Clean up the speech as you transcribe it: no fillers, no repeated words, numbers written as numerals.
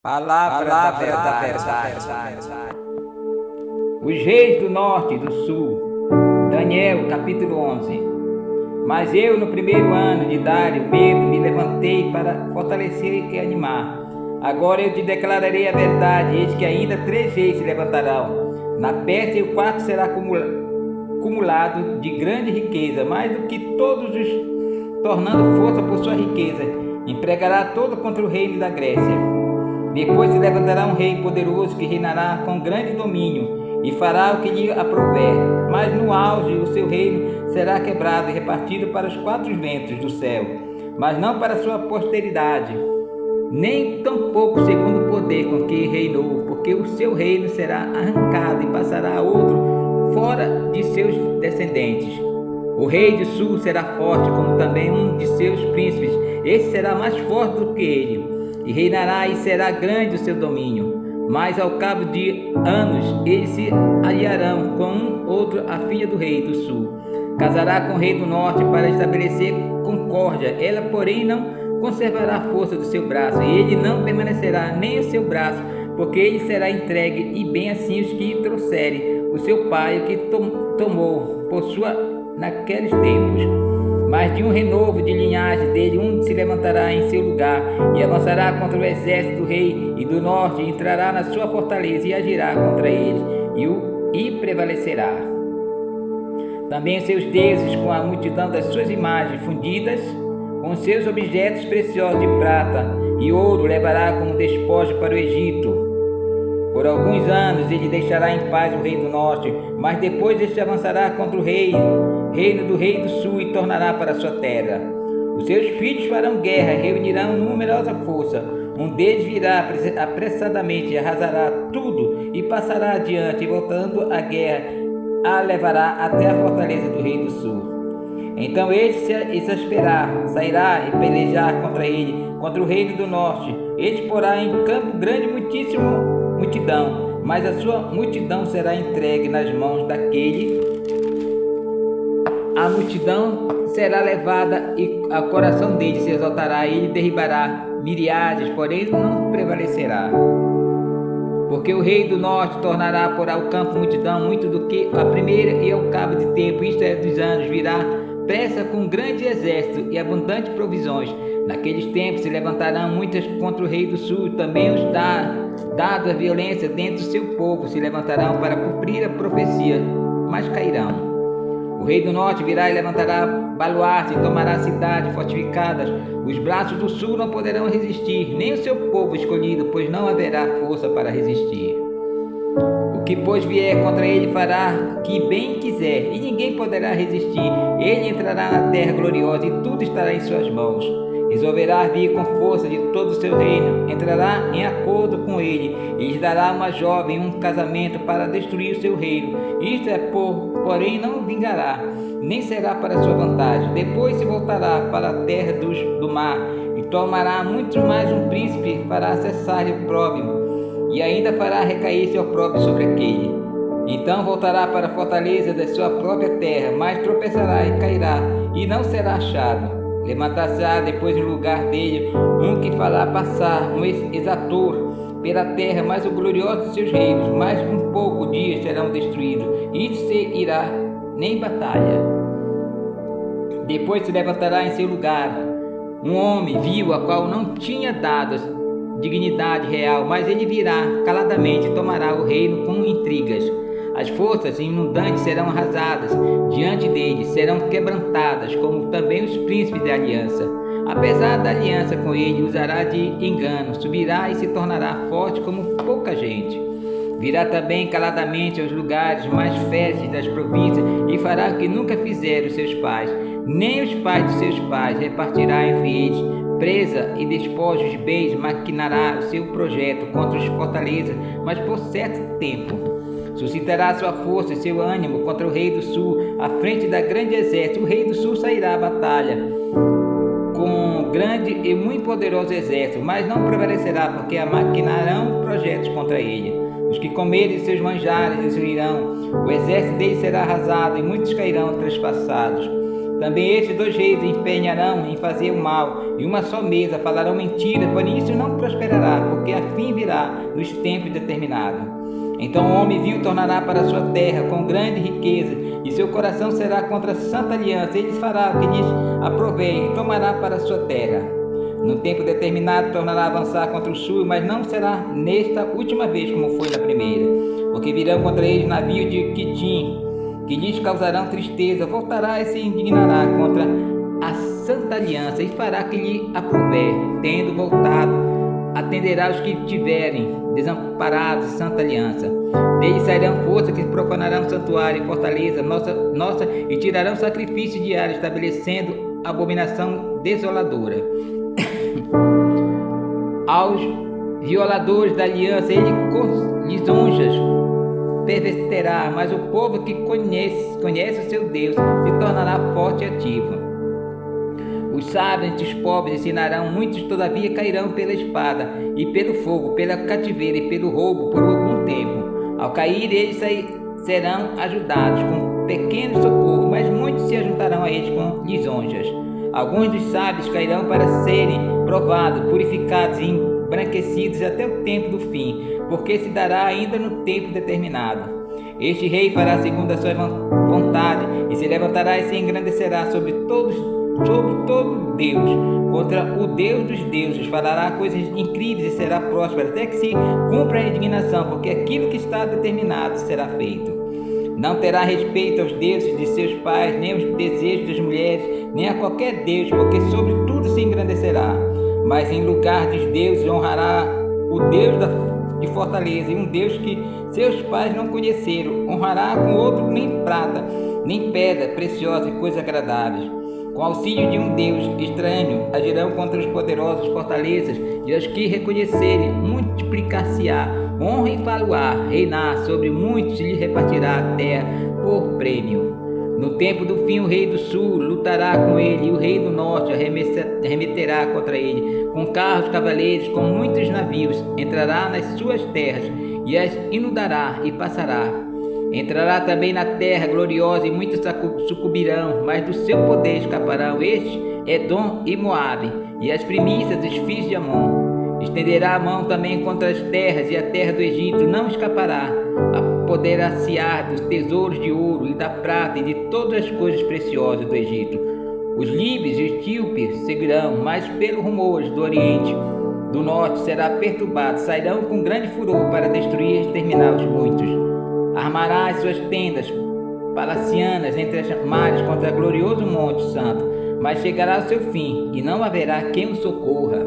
Palavra da verdade. Os reis do norte e do sul. Daniel, capítulo 11. Mas eu, no primeiro ano de Dário, Medo, me levantei para fortalecer e animar. Agora eu te declararei a verdade, eis que ainda 3 reis se levantarão. Na Pérsia, o quarto será cumulado de grande riqueza, mais do que todos os, tornando força por sua riqueza. Empregará todo contra o reino da Grécia. Depois se levantará um rei poderoso que reinará com grande domínio e fará o que lhe aprouver. Mas no auge o seu reino será quebrado e repartido para os 4 ventos do céu, mas não para sua posteridade, nem tampouco segundo o poder com que reinou, porque o seu reino será arrancado e passará a outro fora de seus descendentes. O rei do sul será forte, como também um de seus príncipes. Esse será mais forte do que ele, e reinará, e será grande o seu domínio. Mas ao cabo de anos eles se aliarão com um outro, a filha do rei do sul casará com o rei do norte para estabelecer concórdia. Ela, porém, não conservará a força do seu braço, e ele não permanecerá nem o seu braço, porque ele será entregue, e bem assim os que trouxerem o seu pai, o que tomou por sua naqueles tempos. Mas de um renovo de linhagem dele, um se levantará em seu lugar e avançará contra o exército do rei e do norte, e entrará na sua fortaleza e agirá contra ele e prevalecerá. Também os seus deuses, com a multidão das suas imagens fundidas, com seus objetos preciosos de prata e ouro, levará como despojo para o Egito. Por alguns anos ele deixará em paz o rei do norte, mas depois este avançará contra o reino do rei do sul, e tornará para sua terra. Os seus filhos farão guerra, reunirão numerosa força. Um deles virá apressadamente, arrasará tudo e passará adiante, e voltando à guerra, a levará até a fortaleza do rei do sul. Então este se exasperará, sairá e pelejar contra ele, contra o reino do norte. Este porá em campo grande multidão, mas a sua multidão será entregue nas mãos daquele. A multidão será levada, e o coração dele se exaltará, e ele derribará miríades, porém não prevalecerá. Porque o rei do norte tornará por ao campo multidão, muito do que a primeira, e ao cabo de tempo, isto é, dos anos, virá pressa com grande exército e abundantes provisões. Naqueles tempos se levantarão muitas contra o rei do sul, também os dado a violência dentro do seu povo se levantarão para cumprir a profecia, mas cairão. O rei do norte virá e levantará baluarte e tomará cidades fortificadas. Os braços do sul não poderão resistir, nem o seu povo escolhido, pois não haverá força para resistir. O que, pois, vier contra ele fará que bem quiser, e ninguém poderá resistir. Ele entrará na terra gloriosa, e tudo estará em suas mãos. Resolverá vir com força de todo o seu reino, entrará em acordo com ele, e lhes dará uma jovem um casamento para destruir o seu reino. Isto é, porém não vingará, nem será para sua vantagem. Depois se voltará para a terra do mar, e tomará muito mais um príncipe, fará cessar o opróbrio, e ainda fará recair seu opróbrio sobre aquele. Então voltará para a fortaleza da sua própria terra, mas tropeçará e cairá, e não será achado. Levantar-se-á depois no lugar dele um que fará passar um exator pela terra, mas o glorioso de seus reinos, mais um pouco dias serão destruídos, e isto se irá nem batalha. Depois se levantará em seu lugar um homem vil, a qual não tinha dado dignidade real, mas ele virá caladamente e tomará o reino com intrigas. As forças inundantes serão arrasadas diante dele, serão quebrantadas, como também os príncipes da aliança. Apesar da aliança com ele, usará de engano, subirá e se tornará forte como pouca gente. Virá também caladamente aos lugares mais férteis das províncias, e fará o que nunca fizeram seus pais, nem os pais de seus pais. Repartirá entre eles presa e despojos de bens, maquinará o seu projeto contra os fortalezas, mas por certo tempo. Suscitará sua força e seu ânimo contra o rei do sul, à frente da grande exército. O rei do sul sairá à batalha com grande e muito poderoso exército, mas não prevalecerá, porque maquinarão projetos contra ele. Os que comerem seus manjares destruirão. O exército dele será arrasado, e muitos cairão trespassados. Também estes 2 reis empenharão em fazer o mal, e uma só mesa falarão mentiras, porém isso não prosperará, porque a fim virá nos tempos determinados. Então o homem vil tornará para a sua terra com grande riqueza, e seu coração será contra a santa aliança. Ele fará o que lhes aprouver e tomará para a sua terra. No tempo determinado tornará a avançar contra o sul, mas não será nesta última vez como foi na primeira, porque virão contra eles navios de Quitim, que lhes causarão tristeza. Voltará e se indignará contra a santa aliança e fará que lhe aprouver. Tendo voltado, atenderá os que tiverem desamparados santa aliança. Deles sairão forças que profanarão santuário e fortaleza nossa e tirarão sacrifício diário, estabelecendo abominação desoladora. Aos violadores da aliança ele com lisonjas perverterá, mas o povo que conhece o seu Deus se tornará forte e ativo. Os sábios entre os pobres ensinarão, muitos todavia cairão pela espada e pelo fogo, pela cativeira e pelo roubo por algum tempo. Ao cair eles serão ajudados com pequeno socorro, mas muitos se ajuntarão a eles com lisonjas. Alguns dos sábios cairão para serem provados, purificados e embranquecidos até o tempo do fim, porque se dará ainda no tempo determinado. Este rei fará segundo a sua vontade, e se levantará e se engrandecerá sobre todo Deus, contra o Deus dos deuses, falará coisas incríveis e será próspero, até que se cumpra a indignação, porque aquilo que está determinado será feito. Não terá respeito aos deuses de seus pais, nem aos desejos das mulheres, nem a qualquer deus, porque sobre tudo se engrandecerá. Mas em lugar dos deuses honrará o Deus de fortaleza, e um Deus que seus pais não conheceram. Honrará com outro nem prata, nem pedra preciosa e coisas agradáveis. Com auxílio de um Deus estranho, agirão contra os poderosos fortalezas, e aos que reconhecerem, multiplicar-se-á, honra e faloar, reinar sobre muitos, e lhe repartirá a terra por prêmio. No tempo do fim, o rei do sul lutará com ele, e o rei do norte arremeterá contra ele, com carros, cavaleiros, com muitos navios, entrará nas suas terras, e as inundará e passará. Entrará também na terra gloriosa, e muitos sucumbirão, mas do seu poder escaparão estes, Edom e Moabe, e as primícias dos filhos de Amon. Estenderá a mão também contra as terras, e a terra do Egito não escapará. Apoderar-se-á dos tesouros de ouro e da prata e de todas as coisas preciosas do Egito. Os líbios e os etíopes seguirão, mas pelo rumores do oriente, do norte será perturbado. Sairão com grande furor para destruir e exterminar os muitos. Armará as suas tendas palacianas entre as mares contra o glorioso monte santo, mas chegará ao seu fim, e não haverá quem o socorra.